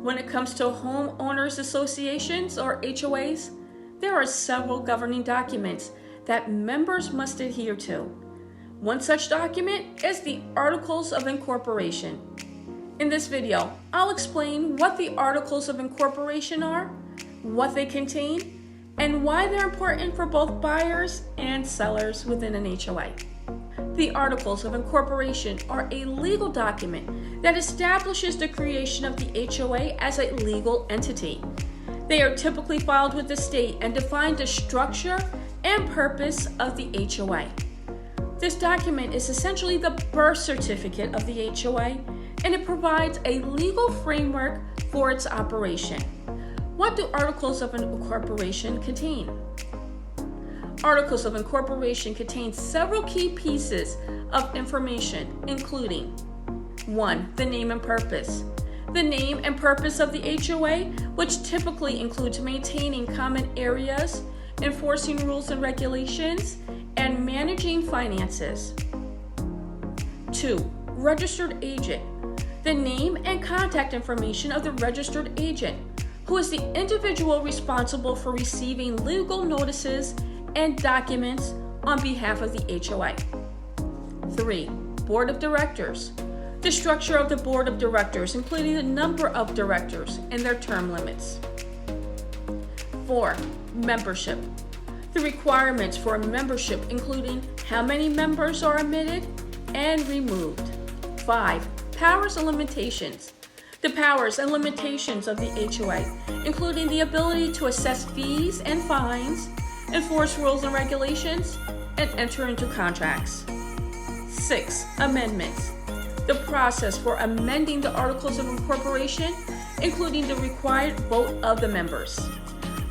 When it comes to homeowners associations or HOAs, there are several governing documents that members must adhere to. One such document is the Articles of Incorporation. In this video, I'll explain what the Articles of Incorporation are, what they contain, and why they're important for both buyers and sellers within an HOA. The Articles of Incorporation are a legal document that establishes the creation of the HOA as a legal entity. They are typically filed with the state and define the structure and purpose of the HOA. This document is essentially the birth certificate of the HOA, and it provides a legal framework for its operation. What do Articles of Incorporation contain? Articles of Incorporation contain several key pieces of information, including 1. The name and purpose. The name and purpose of the HOA, which typically includes maintaining common areas, enforcing rules and regulations, and managing finances. 2. Registered agent. The name and contact information of the registered agent, who is the individual responsible for receiving legal notices and documents on behalf of the HOA. 3. Board of Directors. The structure of the Board of Directors, including the number of directors and their term limits. 4. Membership. The requirements for membership, including how many members are admitted and removed. 5. Powers and limitations. The powers and limitations of the HOA, including the ability to assess fees and fines, enforce rules and regulations, and enter into contracts. 6. Amendments. The process for amending the Articles of Incorporation, including the required vote of the members.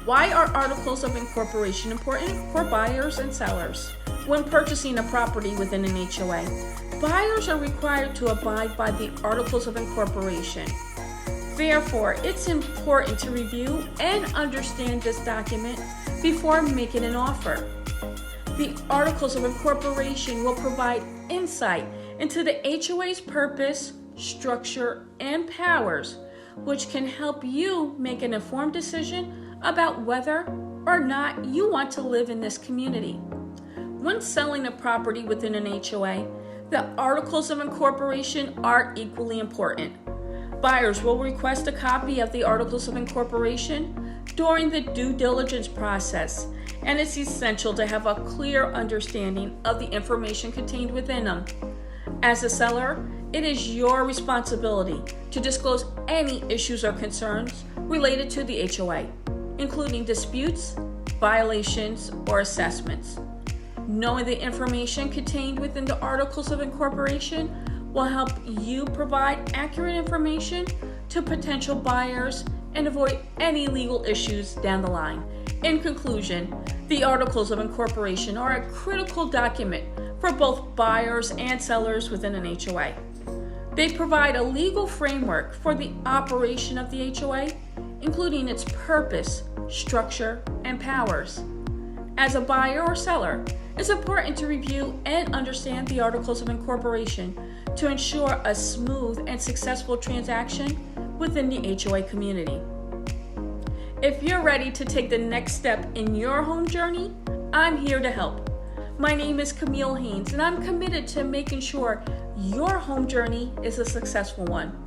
Why are Articles of Incorporation important for buyers and sellers? When purchasing a property within an HOA, buyers are required to abide by the Articles of Incorporation. Therefore, it's important to review and understand this document before making an offer. The Articles of Incorporation will provide insight into the HOA's purpose, structure, and powers, which can help you make an informed decision about whether or not you want to live in this community. When selling a property within an HOA, the Articles of Incorporation are equally important. Buyers will request a copy of the Articles of Incorporation during the due diligence process, and it's essential to have a clear understanding of the information contained within them. As a seller, it is your responsibility to disclose any issues or concerns related to the HOA, including disputes, violations, or assessments. Knowing the information contained within the Articles of Incorporation will help you provide accurate information to potential buyers and avoid any legal issues down the line. In conclusion, the Articles of Incorporation are a critical document for both buyers and sellers within an HOA. They provide a legal framework for the operation of the HOA, including its purpose, structure, and powers. As a buyer or seller, it's important to review and understand the Articles of Incorporation to ensure a smooth and successful transaction within the HOA community. If you're ready to take the next step in your home journey, I'm here to help. My name is Camille Haynes, and I'm committed to making sure your home journey is a successful one.